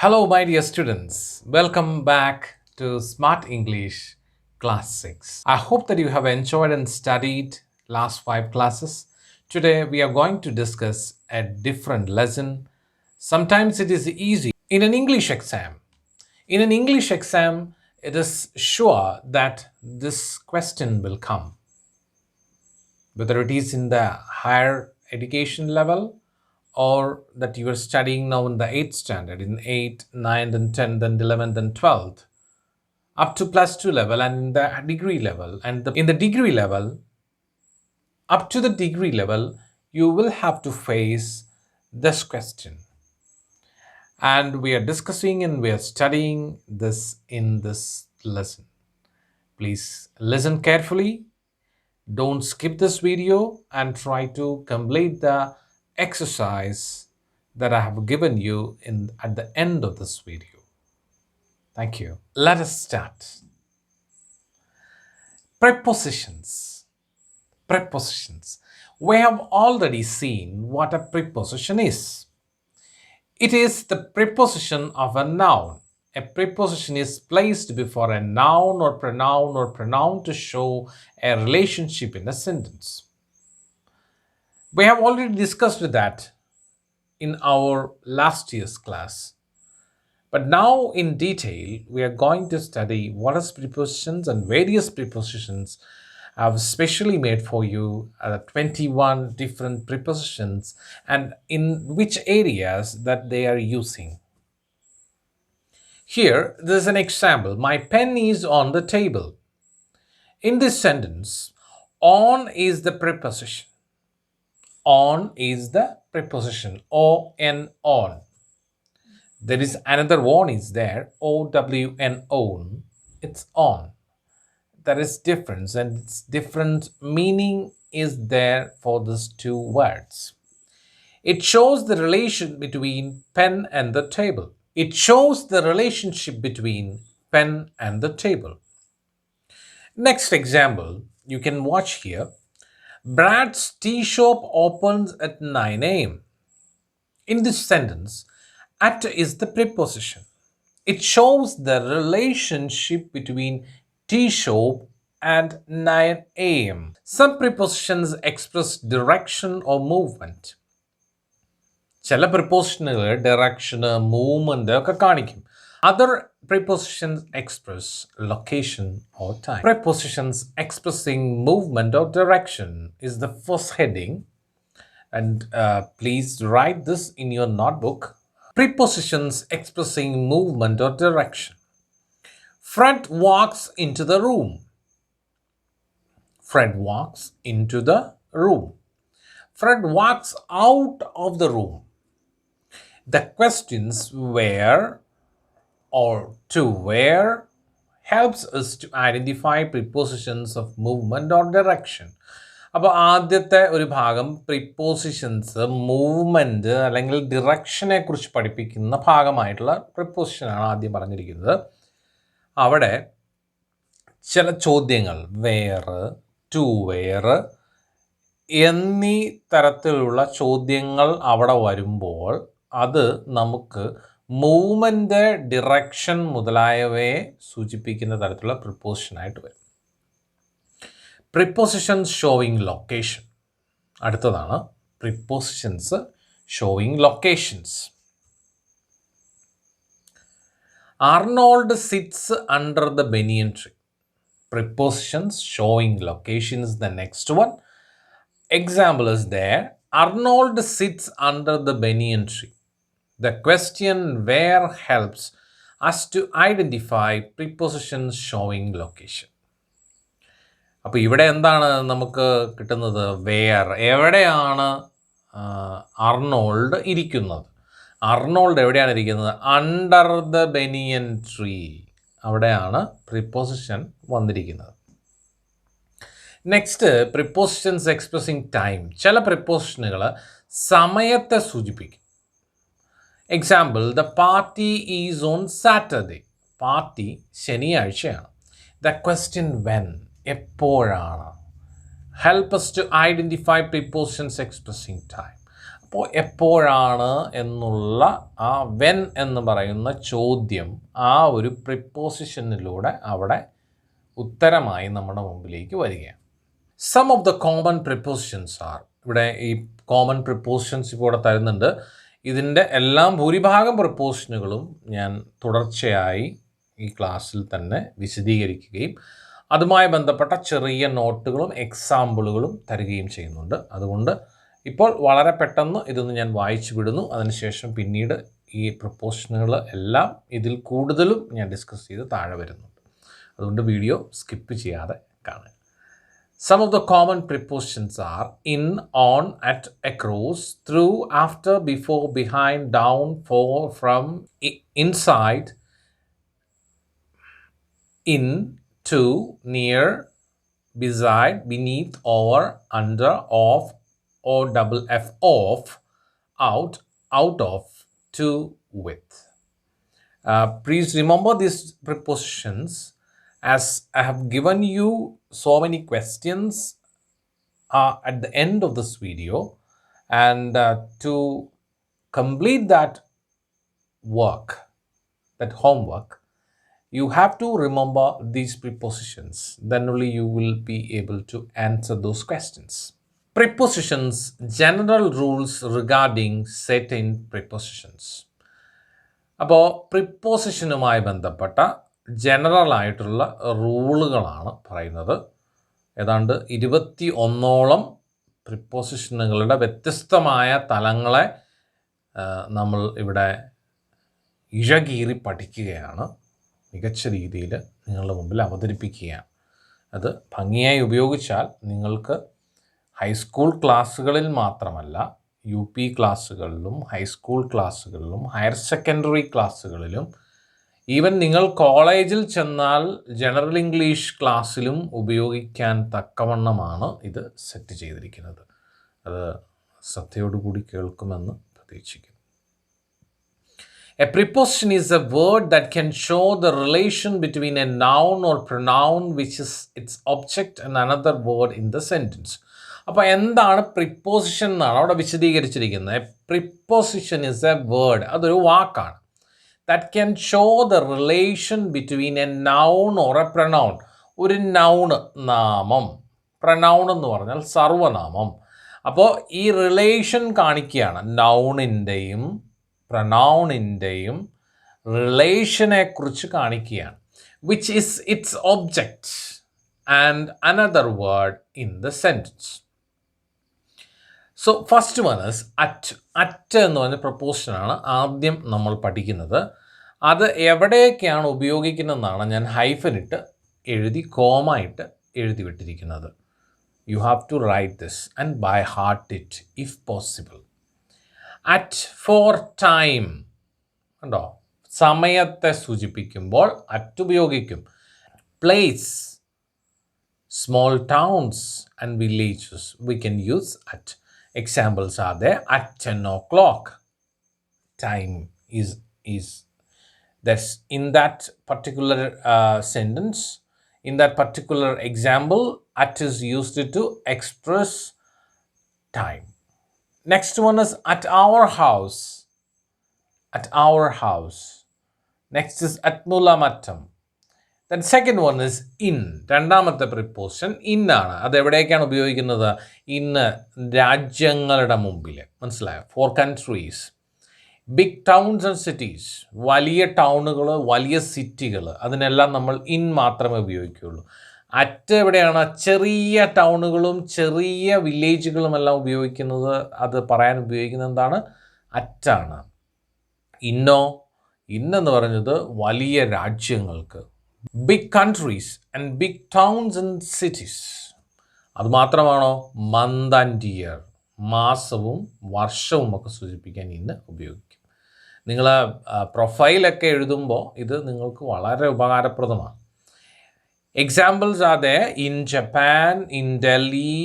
Hello, my dear students. Welcome back to Smart English Class 6. I hope that you have enjoyed and studied last 5 classes. Today, we are going to discuss a different lesson. Sometimes it is easy in an English exam. In an English exam, it is sure that this question will come, whether it is in the higher education level or that you are studying now in the 8th standard, in 8th, 9th, and 10th, and 11th, and 12th, up to plus 2 level, and in the degree level. And in the degree level, up to the degree level, you will have to face this question. And we are discussing and we are studying this in this lesson. Please listen carefully. Don't skip this video and try to complete the exercise that I have given you at the end of this video. Thank you. Let us start. Prepositions. Prepositions. We have already seen what a preposition is. It is the preposition of a noun. A preposition is placed before a noun or pronoun to show a relationship in a sentence. We have already discussed that in our last year's class. But now in detail, we are going to study what is prepositions, and various prepositions I have specially made for you 21 different prepositions and in which areas that they are using. Here, there is an example. My pen is on the table. In this sentence, on is the preposition. On is the preposition. O-N, on. There is another on is there. O-W-N, on. It's on. There is difference, and it's different meaning is there for these two words. It shows the relation between pen and the table. It shows the relationship between pen and the table. Next example, you can watch here. Brad's tea shop opens at 9 a.m. In this sentence, at is the preposition. It shows the relationship between tea shop and 9 a.m. Some prepositions express direction or movement. ചില prepositionകൾ direction, movement ഒക്കെ കാണിക്കും. Other prepositions express location or time. Prepositions expressing movement or direction is the first heading. And please write this in your notebook. Prepositions expressing movement or direction. Fred walks into the room. Fred walks into the room. Fred walks out of the room. The questions where or to where helps us to identify prepositions of movement or direction. അപ്പോൾ ആദ്യത്തെ ഒരു ഭാഗം prepositions movement അല്ലെങ്കിൽ ഡിറക്ഷനെ കുറിച്ച് പഠിപ്പിക്കുന്ന ഭാഗമായിട്ടുള്ള പ്രിപ്പോസിഷനാണ് ആദ്യം പറഞ്ഞിരിക്കുന്നത്. അവിടെ ചില ചോദ്യങ്ങൾ വേർ, ടു വേർ എന്നീ തരത്തിലുള്ള ചോദ്യങ്ങൾ അവിടെ വരുമ്പോൾ അത് നമുക്ക് മൂവ്മെൻറ്റ്, ഡിറക്ഷൻ മുതലായവയെ സൂചിപ്പിക്കുന്ന തരത്തിലുള്ള പ്രിപ്പോസിഷനായിട്ട് വരും. Prepositions showing location. അടുത്തതാണ് prepositions showing locations. Arnold sits under the banyan tree. Prepositions showing location is the next one. Example is there. Arnold sits under the banyan tree. The question where helps us to identify prepositions showing location. അപ്പോൾ ഇവിടെ എന്താണ് നമുക്ക് കിട്ടുന്നത്? Where, എവിടെയാണ് Arnold ഇരിക്കുന്നത്? Arnold എവിടെയാണ് ഇരിക്കുന്നത്? Under the banian tree. അവിടെയാണ് പ്രിപ്പോസിഷൻ വന്നിരിക്കുന്നത്. Next, prepositions expressing time. ചില പ്രിപ്പോസിഷനുകൾ സമയത്തെ സൂചിപ്പിക്കും. Example, the party is on Saturday. Party ശനിയാഴ്ചയാണ്. ദ ക്വസ്റ്റ്യൻ വെൻ, എപ്പോഴാണ്. Help us to identify prepositions expressing time. അപ്പോൾ എപ്പോഴാണ് എന്നുള്ള ആ വെൻ എന്ന് പറയുന്ന ചോദ്യം ആ ഒരു പ്രിപ്പോസിഷനിലൂടെ അവിടെ ഉത്തരമായി നമ്മുടെ മുമ്പിലേക്ക് വരികയാണ്. Some of the common prepositions are, ഇവിടെ ഈ കോമൺ പ്രിപ്പോസിഷൻസ് ഇപ്പോൾ ഇവിടെ തരുന്നുണ്ട്. ഇതിൻ്റെ എല്ലാം ഭൂരിഭാഗം പ്രിപ്പോസിഷനുകളും ഞാൻ തുടർച്ചയായി ഈ ക്ലാസ്സിൽ തന്നെ വിശദീകരിക്കുകയും അതുമായി ബന്ധപ്പെട്ട ചെറിയ നോട്ടുകളും എക്സാമ്പിളുകളും തരികയും ചെയ്യുന്നുണ്ട്. അതുകൊണ്ട് ഇപ്പോൾ വളരെ പെട്ടെന്ന് ഇതൊന്ന് ഞാൻ വായിച്ചു വിടുന്നു. അതിനുശേഷം പിന്നീട് ഈ പ്രപ്പോസിഷനുകൾ എല്ലാം ഇതിൽ കൂടുതലും ഞാൻ ഡിസ്കസ് ചെയ്ത് താഴെ വരുന്നുണ്ട്. അതുകൊണ്ട് വീഡിയോ സ്കിപ്പ് ചെയ്യാതെ കാണുക. Some of the common prepositions are in, on, at, across, through, after, before, behind, down, for, from, inside, in, to, near, beside, beneath, over, under, off, or double F, off, out, out of, to, with. Please remember these prepositions, as I have given you so many questions at the end of this video, and to complete that work, that homework, you have to remember these prepositions. Then only you will be able to answer those questions. Prepositions general rules regarding certain prepositions. അപ്പോൾ പ്രിപ്പോസിഷനുമായി ബന്ധപ്പെട്ട general ആയിട്ടുള്ള റൂളുകളാണ് പറയുന്നത്. ഏതാണ്ട് 21ഓളം പ്രിപ്പോസിഷനുകളുടെ വ്യത്യസ്തമായ തലങ്ങളെ നമ്മൾ ഇവിടെ ഇഴകീറി പഠിക്കുകയാണ്. മികച്ച രീതിയിൽ നിങ്ങളുടെ മുമ്പിൽ അവതരിപ്പിക്കുകയാണ്. അത് ഭംഗിയായി ഉപയോഗിച്ചാൽ നിങ്ങൾക്ക് ഹൈസ്കൂൾ ക്ലാസ്സുകളിൽ മാത്രമല്ല, UP ക്ലാസ്സുകളിലും ഹൈസ്കൂൾ ക്ലാസ്സുകളിലും ഹയർ സെക്കൻഡറി ക്ലാസ്സുകളിലും ഈവൻ നിങ്ങൾ കോളേജിൽ ചെന്നാൽ ജനറൽ ഇംഗ്ലീഷ് ക്ലാസ്സിലും ഉപയോഗിക്കാൻ തക്കവണ്ണമാണ് ഇത് സെറ്റ് ചെയ്തിരിക്കുന്നത്. അത് ശ്രദ്ധയോടുകൂടി കേൾക്കുമെന്ന് പ്രതീക്ഷിക്കുന്നു. A preposition is a word that can show the relation between a noun or pronoun which is its object and another word in the sentence. അപ്പോൾ എന്താണ് പ്രിപ്പോസിഷൻ എന്നാണ് അവിടെ വിശദീകരിച്ചിരിക്കുന്നത്. പ്രിപ്പോസിഷൻ ഇസ് എ വേർഡ്, അതൊരു വാക്കാണ്. that can show the relation between a noun or a pronoun. ഒരു noun നാമം, pronoun എന്ന് പറഞ്ഞാൽ സർവനാമം. അപ്പോൾ ഈ റിലേഷൻ കാണിക്കുകയാണ്. നൗണിൻ്റെയും പ്രനൗണിൻ്റെയും റിലേഷനെക്കുറിച്ച് കാണിക്കുകയാണ്. which is its object and another word in the sentence. So first one is at. at എന്ന് പറഞ്ഞ പ്രപ്പോസിഷനാണ് ആദ്യം നമ്മൾ പഠിക്കുന്നത്. അത് എവിടെയൊക്കെയാണ് ഉപയോഗിക്കുന്നതെന്നാണ് ഞാൻ ഹൈഫനിട്ട് എഴുതി കോമായിട്ട് എഴുതി വിട്ടിരിക്കുന്നത്. You have to write this and by heart it if possible. At for time കണ്ടോ, സമയത്തെ സൂചിപ്പിക്കുമ്പോൾ അറ്റ് ഉപയോഗിക്കും. Place, small towns and villages, we can use at. Examples are there. At 10 o'clock, time is that's in that particular sentence, in that particular example, at is used to express time. Next one is at our house. At our house. Next is at Nulamattam. Then second one is in. രണ്ടാമത്തെ preposition in ആണ്. അത് എവിടേക്കാണ് ഉപയോഗിക്കുന്നത്? ഇന്ന് രാജ്യങ്ങളുടെ മുമ്പിൽ. മനസ്സിലായോ? For countries. Big towns and cities, വലിയ ടൗണുകൾ, വലിയ സിറ്റികൾ, അതിനെല്ലാം നമ്മൾ ഇൻ മാത്രമേ ഉപയോഗിക്കുകയുള്ളൂ. അറ്റ് എവിടെയാണ്? ചെറിയ ടൗണുകളും ചെറിയ വില്ലേജുകളും എല്ലാം ഉപയോഗിക്കുന്നത്, അത് പറയാൻ ഉപയോഗിക്കുന്നത് എന്താണ്? അറ്റാണ്. ഇന്നോ? ഇന്നെന്ന് പറഞ്ഞത് വലിയ രാജ്യങ്ങൾക്ക്. Big countries and big towns and cities. അതുമാത്രമാണോ? മന്ത് ആൻഡ് ഇയർ, മാസവും വർഷവും ഒക്കെ സൂചിപ്പിക്കാൻ ഇന്ന് ഉപയോഗിക്കും. നിങ്ങൾ പ്രൊഫൈലൊക്കെ എഴുതുമ്പോൾ ഇത് നിങ്ങൾക്ക് വളരെ ഉപകാരപ്രദമാണ്. Examples R there in Japan, in Delhi,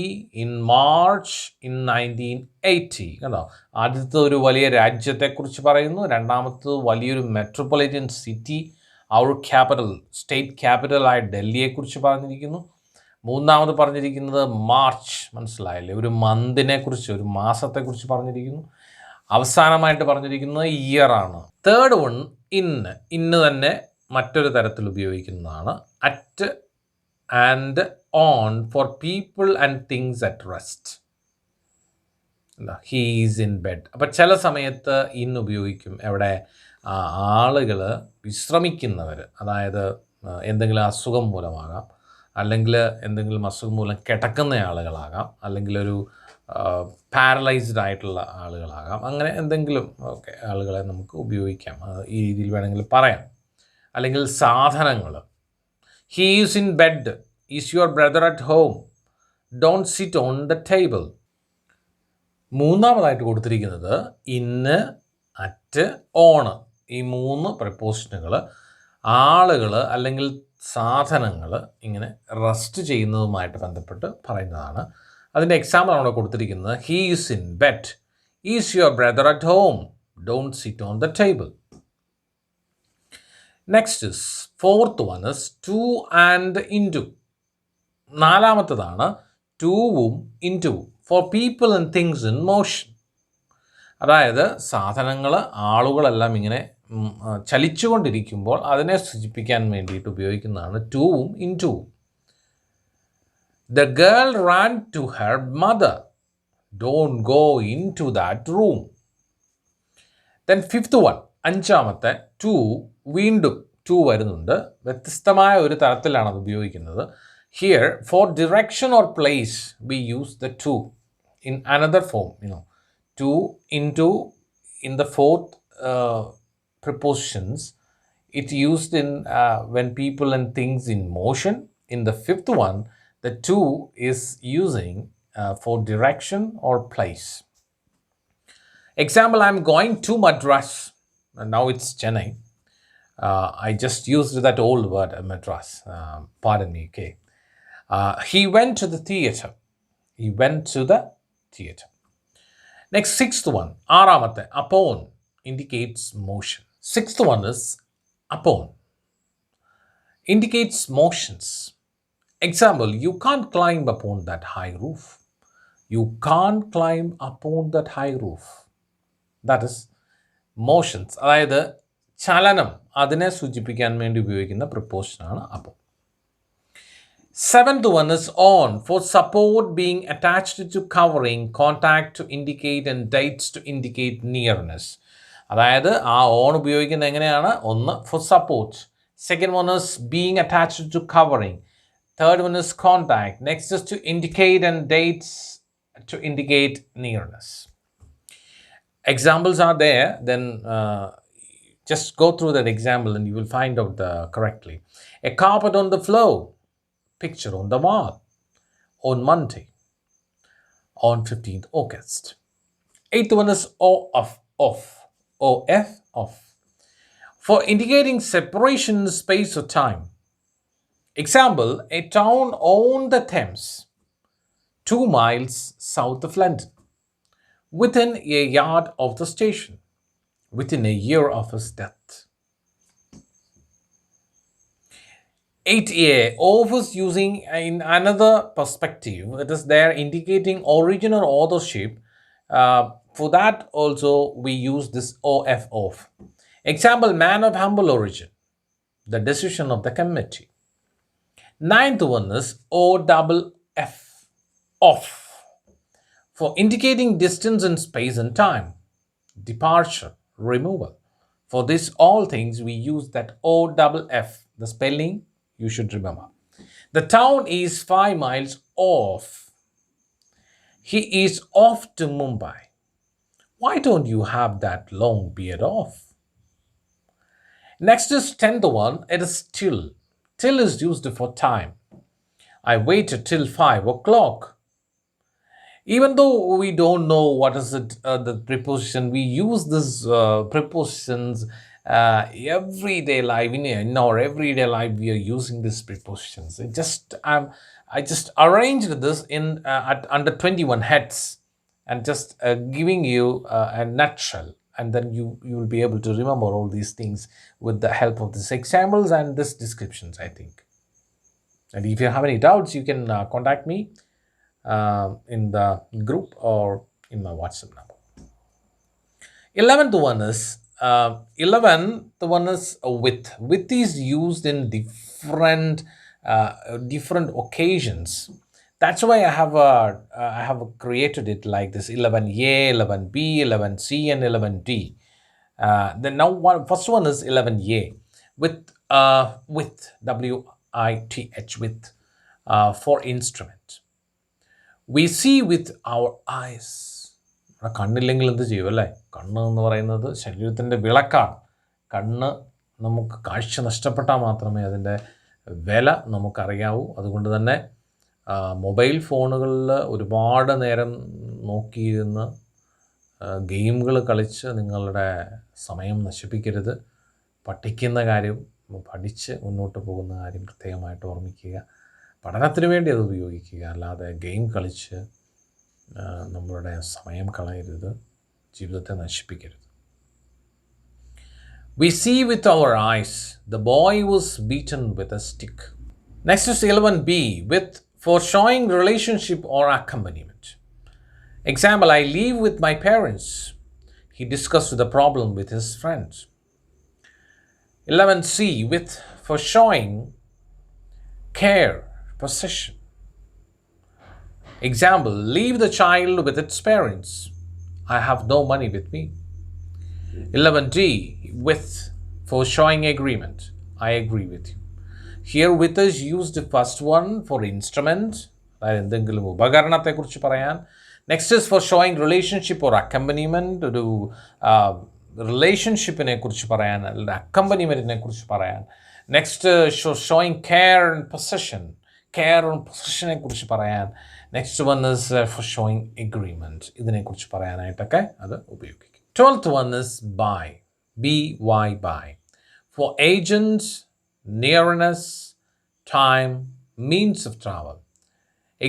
in March, in 1980. കണ്ടോ, ആദ്യത്തെ ഒരു വലിയ രാജ്യത്തെക്കുറിച്ച് പറയുന്നു. രണ്ടാമത്തത് വലിയൊരു metropolitan city, our capital, state ക്യാപിറ്റലായ ഡൽഹിയെക്കുറിച്ച് പറഞ്ഞിരിക്കുന്നു. മൂന്നാമത് പറഞ്ഞിരിക്കുന്നത് മാർച്ച്, മനസ്സിലായില്ലേ? ഒരു മന്തിനെ കുറിച്ച്, ഒരു മാസത്തെക്കുറിച്ച് പറഞ്ഞിരിക്കുന്നു. അവസാനമായിട്ട് പറഞ്ഞിരിക്കുന്നത് ഇയർ ആണ്. തേർഡ് വൺ ഇന്ന് തന്നെ മറ്റൊരു തരത്തിൽ ഉപയോഗിക്കുന്നതാണ്. At and on four people and things at rest. He is in bed. അപ്പം ചില സമയത്ത് ഇന്ന് ഉപയോഗിക്കും. എവിടെ? ആളുകൾ വിശ്രമിക്കുന്നവർ, അതായത് എന്തെങ്കിലും അസുഖം മൂലമാകാം, അല്ലെങ്കിൽ എന്തെങ്കിലും അസുഖം മൂലം കിടക്കുന്ന ആളുകളാകാം, അല്ലെങ്കിൽ ഒരു പാരലൈസ്ഡ് ആയിട്ടുള്ള ആളുകളാകാം. അങ്ങനെ എന്തെങ്കിലും ഒക്കെ ആളുകളെ നമുക്ക് ഉപയോഗിക്കാം. ഈ രീതിയിൽ വേണമെങ്കിൽ പറയാം. അല്ലെങ്കിൽ സാധനങ്ങൾ. He is in bed. Is your brother at home. Don't sit on the table. മൂന്നാമതായിട്ട് കൊടുത്തിരിക്കുന്നത് ഇന്ന്, അറ്റ്, ഓണ്. ഈ 3 പ്രിപ്പോസിഷനുകൾ ആളുകൾ അല്ലെങ്കിൽ സാധനങ്ങൾ ഇങ്ങനെ റെസ്റ്റ് ചെയ്യുന്നതുമായിട്ട് ബന്ധപ്പെട്ട് പറയുന്നതാണ്. അതിൻ്റെ എക്സാമ്പിൾ ആണ് കൊടുത്തിരിക്കുന്നത്. He is in bed. Is your brother at home. Don't sit on the table. Next is fourth one is to and into. നാലാമത്തതാണ് ടൂവും ഇൻറ്റുവും. For people and things in motion. അതായത് സാധനങ്ങൾ, ആളുകളെല്ലാം ഇങ്ങനെ ചലിച്ചുകൊണ്ടിരിക്കുമ്പോൾ അതിനെ സൂചിപ്പിക്കാൻ വേണ്ടിയിട്ട് ഉപയോഗിക്കുന്നതാണ് ടൂവും ഇൻറ്റുവും. The girl ran to her mother. Don't go in to that room. Then fifth one, അഞ്ചാമത്തെ ടു. വീണ്ടും ടു വരുന്നുണ്ട്. വ്യത്യസ്തമായ ഒരു തരത്തിലാണ് അത് ഉപയോഗിക്കുന്നത്. Here for direction or place we use the to in another form, to, into, in the fourth prepositions, it used in when people and things in motion. In the fifth one, the to is using for direction or place. Example, I'm going to Madras. And now it's Chennai. I just used that old word, Madras. Pardon me, okay. He went to the theatre. He went to the theatre. Next, sixth one, ആറാമത്തെ, upon, indicates motion. Sixth one is upon, indicates motions. Example, you can't climb upon that high roof. You can't climb upon that high roof. That is motions. അതായത് ചലനം, അതിനെ സൂചിപ്പിക്കാൻ വേണ്ടി ഉപയോഗിക്കുന്ന പ്രിപ്പോസിഷനാണ് upon. Seventh one is on, for support being attached to covering, contact to indicate, and dates to indicate nearness. അതായത് ആ on ഉപയോഗിക്കുന്നത് എങ്ങനെയാണ്? ഒന്ന്, for support. Second one is being attached to covering. Third one is contact. Next is to indicate, and dates to indicate nearness. Examples are there. Then just go through that example and you will find out correctly. A carpet on the floor. Picture on the wall. On Monday. On 15th August. Eighth one is off. Off. For indicating separation in space or time. Example, a town on the Thames, 2 miles south of London, within a yard of the station, within a year of his death. 8a, off is using in another perspective. It is there indicating origin or authorship. For that also we use this off. Example, man of humble origin, the decision of the committee. Ninth one is off, off, for indicating distance in space and time, departure, removal. For this all things we use that off. The spelling you should remember. The town is 5 miles off. He is off to Mumbai. Why don't you have that long beard off? Next is 10th one. It is till. Till is used for time. I waited till 5 o'clock. Even though we don't know what is it, the preposition, we use this prepositions everyday life. In our everyday life, we are using these prepositions. I just arranged this in under 21 heads and just giving you a nutshell, and then you will be able to remember all these things with the help of these examples and these descriptions, I think. And if you have any doubts, you can contact me in the group or in my WhatsApp number. 11th one is 11th one is with. With is used in different occasions. That's why I have created it like this: 11A, 11B, 11C, and 11D. Then now first one is 11A with WITH with for instrument. We see with our eyes. കണ്ണില്ലെങ്കിൽ എന്ത് ചെയ്യും അല്ലേ? കണ്ണ് എന്ന് പറയുന്നത് ശരീരത്തിൻ്റെ വിളക്കാണ്. കണ്ണ് നമുക്ക് കാഴ്ച നഷ്ടപ്പെട്ടാൽ മാത്രമേ അതിൻ്റെ വില നമുക്കറിയാവൂ. അതുകൊണ്ട് തന്നെ മൊബൈൽ ഫോണുകളിൽ ഒരുപാട് നേരം നോക്കിയിരുന്ന് ഗെയിമുകൾ കളിച്ച് നിങ്ങളുടെ സമയം നശിപ്പിക്കരുത്. പഠിക്കുന്ന കാര്യം പഠിച്ച് മുന്നോട്ട് പോകുന്ന കാര്യം പ്രത്യേകമായിട്ട് ഓർമ്മിക്കുക. പഠനത്തിന് വേണ്ടി അത് ഉപയോഗിക്കുക, അല്ലാതെ ഗെയിം കളിച്ച് നമ്മളുടെ സമയം കളയരുത്, ജീവിതത്തെ നശിപ്പിക്കരുത്. We see with our eyes. The boy was beaten with a stick. Next is 11B with for showing relationship or accompaniment. Example, I live with my parents. He discussed the problem with his friends. 11C with for showing care, possession. Example, leave the child with its parents. I have no money with me. 11D with for showing agreement. I agree with you. Here with is used the first one for instrument. എന്തെങ്കിലും ഉപകരണത്തെക്കുറിച്ച് പറയാൻ. Next is for showing relationship or accompaniment. ഒരു റിലേഷൻഷിപ്പിനെ കുറിച്ച് പറയാൻ, അല്ലെങ്കിൽ അക്കമ്പനിമെൻറ്റിനെ കുറിച്ച് പറയാൻ. Next showing care and possession. Care and പൊസഷനെ കുറിച്ച് പറയാൻ. Next one is for showing agreement. ഇതിനെക്കുറിച്ച് പറയാനായിട്ടൊക്കെ അത് ഉപയോഗിക്കും. 12th one is by. BY by. For agent, nearness, time, means of travel.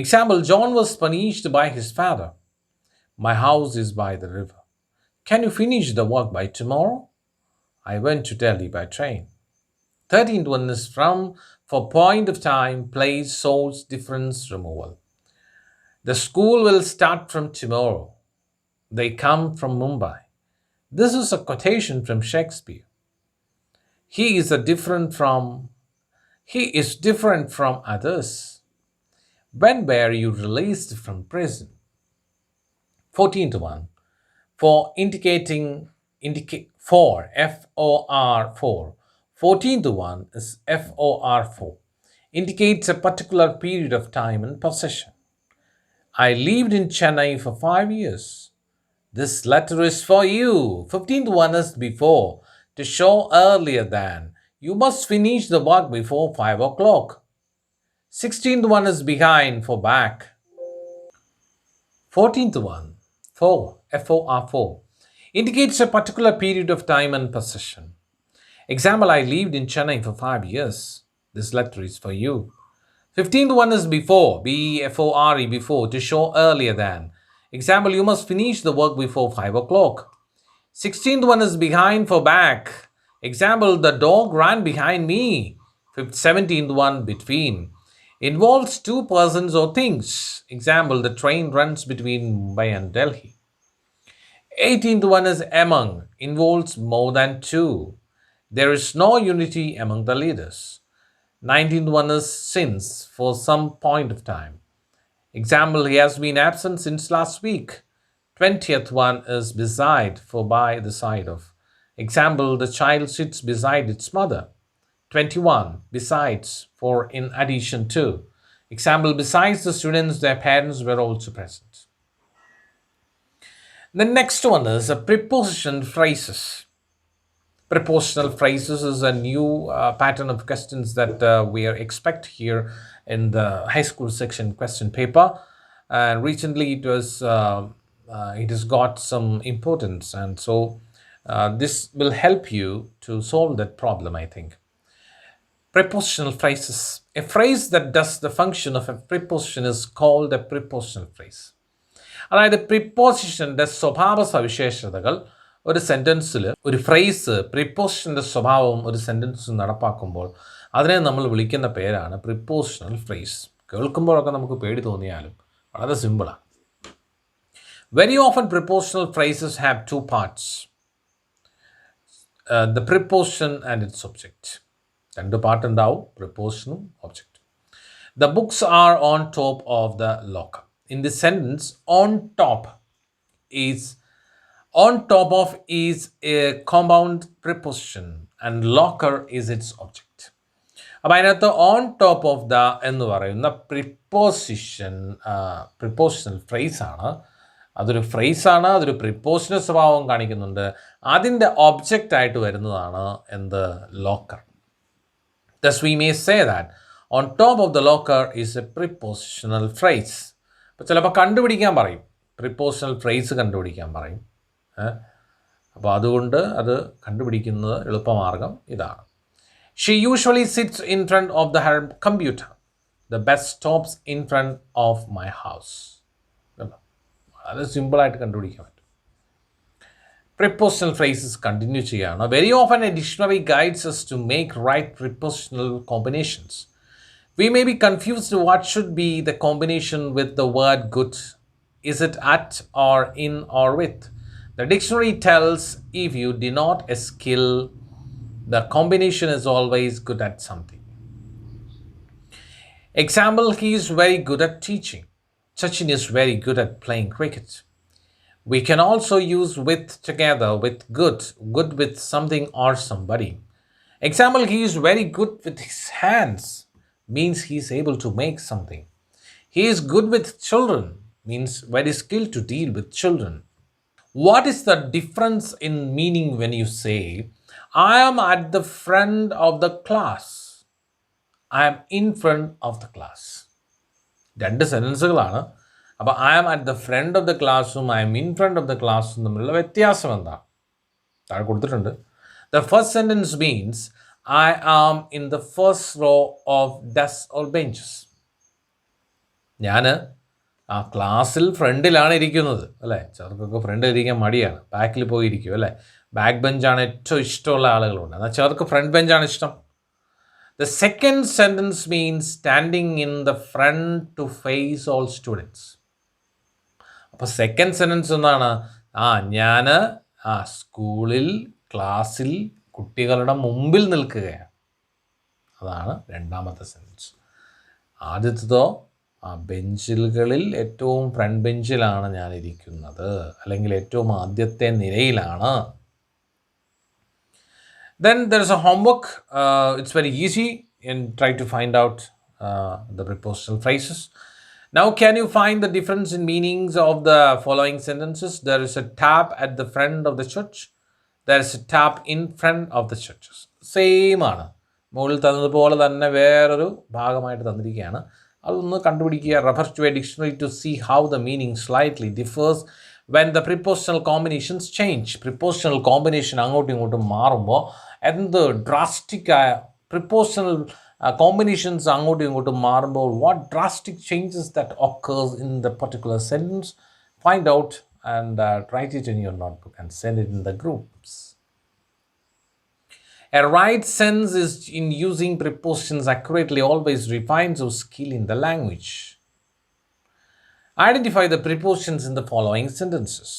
Example, John was punished by his father. My house is by the river. Can you finish the work by tomorrow? I went to Delhi by train. 13th one is from for point of time, place, source, difference, removal. The school will start from tomorrow. They come from Mumbai. This is a quotation from Shakespeare. He is different from others. When were you released from prison? 14th one. For indicating, for, F-O-R, for. 14th one is F-O-R, for. Indicates a particular period of time and possession. I lived in Chennai for 5 years. This letter is for you. 15th one is before, to show earlier than. You must finish the work before 5 o'clock. 16th one is behind, for back. 14th one, for, F-O-R, for. Indicates a particular period of time and possession. Example, I lived in Chennai for 5 years. This letter is for you. 15th one is before, B-E-F-O-R-E, before, to show earlier than. Example, you must finish the work before 5 o'clock. 16th one is behind, for back. Example, the dog ran behind me. 17th one, between. Involves two persons or things. Example, the train runs between Mumbai and Delhi. 18th one is among. Involves more than two. There is no unity among the leaders. 19th one is since, for some point of time. Example, he has been absent since last week. 20th one is beside, for by the side of. Example, the child sits beside its mother. 21, besides, for in addition to. Example, besides the students, their parents were also present. The next one is a preposition phrases. Prepositional phrases is a new pattern of questions that we expect here in the high school section question paper. And recently it has got some importance, and so this will help you to solve that problem, I think. Prepositional phrases. A phrase that does the function of a preposition is called a prepositional phrase. അതായത് പ്രിപ്പോസിഷൻ്റെ സ്വഭാവ സവിശേഷതകൾ ഒരു സെൻറ്റൻസിൽ, ഒരു phrase പ്രിപ്പോസിഷൻ്റെ സ്വഭാവം ഒരു സെൻറ്റൻസിൽ നടപ്പാക്കുമ്പോൾ അതിനെ നമ്മൾ വിളിക്കുന്ന പേരാണ് പ്രിപ്പോസിഷണൽ ഫ്രേസ്. കേൾക്കുമ്പോഴൊക്കെ നമുക്ക് പേടി തോന്നിയാലും വളരെ സിമ്പിളാണ്. Very often prepositional phrases have two parts, the preposition and its object. രണ്ട് പാർട്ട് ഉണ്ടാവും, prepositionum object. The books are on top of the locker. In this sentence, on top of is a compound preposition and locker is its object. അപ്പോൾ അതിനകത്ത് on top of the എന്ന് പറയുന്ന prepositional ഫ്രേസാണ്. അതൊരു ഫ്രേസാണ്, അതൊരു prepositional സ്വഭാവം കാണിക്കുന്നുണ്ട്. അതിൻ്റെ ഒബ്ജക്റ്റായിട്ട് വരുന്നതാണ് എന്ത്? Locker. Thus we may say that on top of the locker is a prepositional phrase. അപ്പോൾ ചിലപ്പോൾ കണ്ടുപിടിക്കാൻ പറയും, പ്രിപ്പോസിഷണൽ ഫ്രേസ് കണ്ടുപിടിക്കാൻ പറയും. അപ്പോൾ അതുകൊണ്ട് അത് കണ്ടുപിടിക്കുന്നത് എളുപ്പമാർഗം ഇതാണ്. She usually sits in front of her computer. The bus stops in front of my house. വളരെ സിമ്പിളായിട്ട് കണ്ടുപിടിക്കാൻ പറ്റും. Prepositional phrases continue ചെയ്യാണ്. Very often a dictionary guides us to make right prepositional combinations. We may be confused what should be the combination with the word good. Is it at or in or with? The dictionary tells if you denote a skill, the combination is always good at something. Example, he is very good at teaching. Sachin is very good at playing cricket. We can also use with together with good with something or somebody. Example, he is very good with his hands means he is able to make something. He is good with children means very skilled to deal with children. What is the difference in meaning when you say, I am at the front of the class, I am in front of the class? രണ്ട് സെൻറ്റൻസുകളാണ്. അപ്പോൾ I am at the front of the ക്ലാസ്സും I am in front of the ക്ലാസ്സും തമ്മിലുള്ള വ്യത്യാസം എന്താണ്? താഴെ കൊടുത്തിട്ടുണ്ട്. The first sentence means I am in the first row of desk or benches. ഞാൻ ആ ക്ലാസ്സിൽ ഫ്രണ്ടിലാണ് ഇരിക്കുന്നത്, അല്ലേ? ചിലർക്കൊക്കെ ഫ്രണ്ടിൽ ഇരിക്കാൻ മടിയാണ്, ബാക്കിൽ പോയി ഇരിക്കും, അല്ലേ? ബാക്ക് ബെഞ്ചാണ് ഏറ്റവും ഇഷ്ടമുള്ള ആളുകളുണ്ട്, എന്നാൽ ചിലർക്ക് ഫ്രണ്ട് ബെഞ്ചാണ് ഇഷ്ടം. The second sentence means standing in the front to face all students. അപ്പോൾ സെക്കൻഡ് സെൻറ്റൻസ് എന്താണ്? ഞാൻ സ്കൂളിൽ ക്ലാസ്സിൽ കുട്ടികളുടെ മുമ്പിൽ നിൽക്കുകയാണ്. അതാണ് രണ്ടാമത്തെ സെൻറ്റൻസ്. ആദ്യത്തേതോ ബെഞ്ചുകളിൽ ഏറ്റവും ഫ്രണ്ട് ബെഞ്ചിലാണ് ഞാൻ ഇരിക്കുന്നത്, അല്ലെങ്കിൽ ഏറ്റവും ആദ്യത്തെ നിരയിലാണ്. Then there is a homework. It's very easy, and try to find out the prepositional phrases. Now, can you find the difference in meanings of the following sentences? There is a tap at the front of the church. There is a tap in front of the churches. Same ആണ്. മുകളിൽ തന്നതുപോലെ തന്നെ വേറൊരു ഭാഗമായിട്ട് തന്നിരിക്കുകയാണ്. അതൊന്ന് കണ്ടുപിടിക്കുക. Refer to a dictionary to see how the meaning slightly differs when the prepositional combinations change. Prepositional combination അങ്ങോട്ടും ഇങ്ങോട്ടും മാറുമ്പോൾ എന്ത് ഡ്രാസ്റ്റിക്കായ prepositional combinations അങ്ങോട്ടും ഇങ്ങോട്ടും മാറുമ്പോൾ what drastic changes that occurs in the particular sentence? Find out and write it in your notebook and send it in the groups. A right sense is in using prepositions accurately always refines your skill in the language. Identify the prepositions in the following sentences.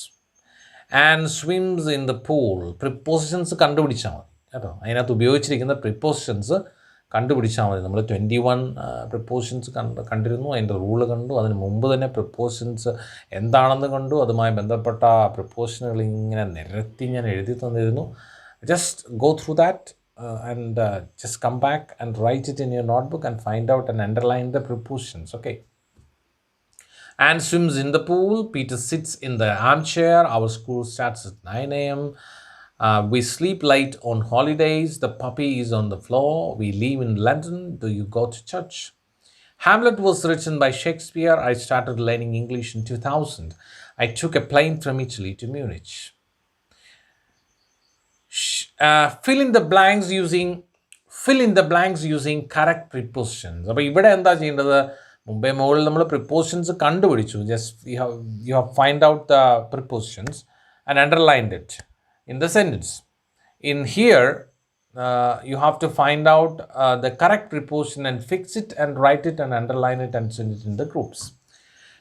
And swims in the pool. Prepositions കണ്ടുപിടിച്ചാൽ മതി കേട്ടോ. അതിനകത്ത് ഉപയോഗിച്ചിരിക്കുന്ന prepositions കണ്ടുപിടിച്ചാൽ മതി. നമ്മൾ 21 prepositions കണ്ടിരുന്നു, അതിൻ്റെ റൂള് കണ്ടു. അതിന് മുമ്പ് തന്നെ പ്രിപ്പോസിഷൻസ് എന്താണെന്ന് കണ്ടു. അതുമായി ബന്ധപ്പെട്ട പ്രിപ്പോസിഷനുകൾ ഇങ്ങനെ നിരത്തി ഞാൻ എഴുതി തന്നിരുന്നു. Just go through that and just come back and write it in your notebook and find out and underline the prepositions. Okay. Anne swims in the pool. Peter sits in the armchair. Our school starts at 9 a.m. We sleep late on holidays. The puppy is on the floor. We live in London. Do you go to church? Hamlet was written by Shakespeare. I started learning English in 2000. I took a plane from Italy to Munich. Fill in the blanks using correct prepositions. അപ്പോൾ ഇവിടെ എന്താ ചെയ്യേണ്ടത്? മുമ്പേ മുകളിൽ നമ്മൾ prepositions കണ്ടുപിടിച്ചു. Just you have find out the prepositions and underlined it in the sentence. In here You have to find out the correct preposition and fix it and write it and underline it and send it in the groups.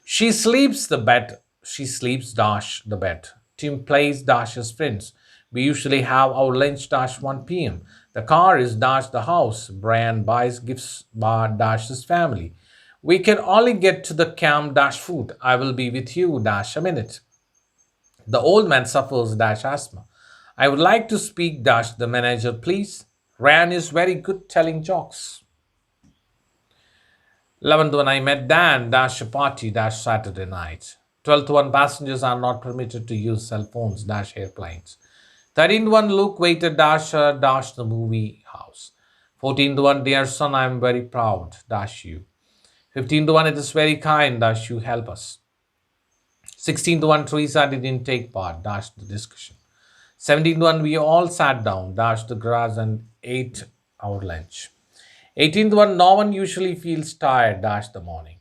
She sleeps the bed. She sleeps dash the bed. Tim plays dashes friends. We usually have our lunch dash 1 p.m. The car is dash the house. Brian buys gifts bar dash his family. We can only get to the camp dash food. I will be with you dash a minute. The old man suffers dash asthma. I would like to speak dash the manager, please. Ryan is very good telling jokes. 11th one, I met Dan dash a party dash Saturday night. 12th one, passengers are not permitted to use cell phones dash airplanes. 13th one, Luke waited dash dash the movie house. 14th one, dear son, I am very proud dash you. 15th one, it is very kind dash you help us. 16th one, Teresa didn't take part dash the discussion. 17th one, we all sat down dash the grass and ate our lunch. 18th one, no one usually feels tired dash the morning.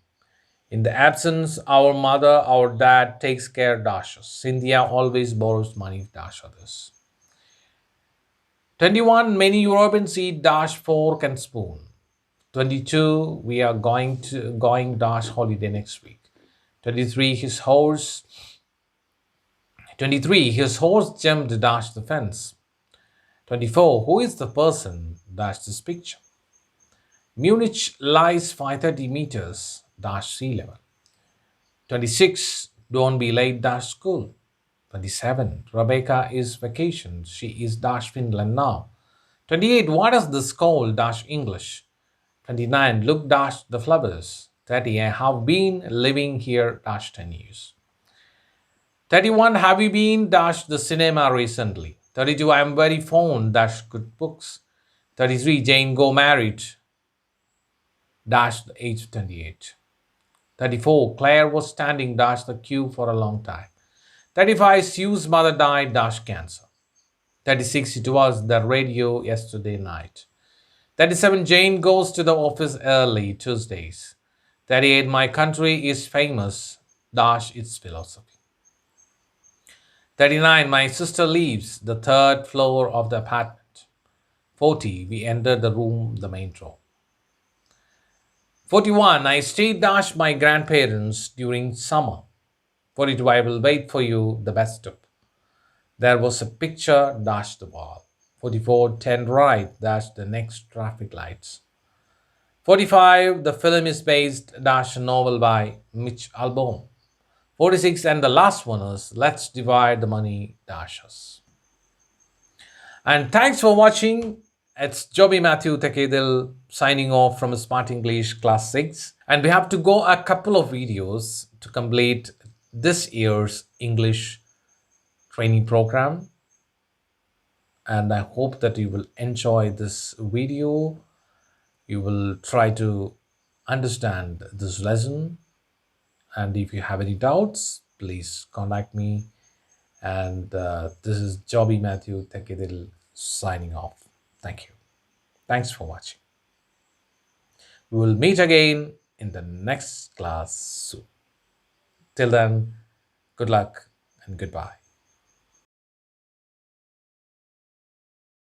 In the absence, our mother, our dad takes care dash us. Cynthia always borrows money dash others. 21, many Europeans eat dash fork and spoon. 22, we are going dash holiday next week. 23, his horse 23, his horse jumped dash the fence. 24, who is the person dash this picture? Munich lies 530 meters dash sea level. 26, don't be late dash school. 27, Rebecca is vacation. She is dash Finland now. 28, what is this called dash English? 29, look dash the flowers. 30, I have been living here dash 10 years. 31, have you been dash the cinema recently? 32, I am very fond dash good books. 33, Jane go married dash the age 28. 34, Claire was standing dash the queue for a long time. 35, Sue's mother died dash cancer. 36, it was the radio yesterday night. 37, Jane goes to the office early Tuesdays. 38, my country is famous dash its philosophy. 39, my sister leaves the third floor of the apartment. 40, we enter the room, the main door. 41, I stayed dash my grandparents during summer. 42, I will wait for you, the bus stop. There was a picture dash the wall. 44, 10 right dash the next traffic lights. 45, the film is based dash a novel by Mitch Albom. 46, and the last one is let's divide the money dashes. And thanks for watching. It's Joby Matthew Tekedil signing off from Smart English Class 6. And we have to go a couple of videos to complete this year's English training program. And I hope that you will enjoy this video. You will try to understand this lesson. And if you have any doubts, please contact me. And this is Joby Matthew Tekedil signing off. Thank you. Thanks for watching. We will meet again in the next class soon. Till then, good luck and goodbye.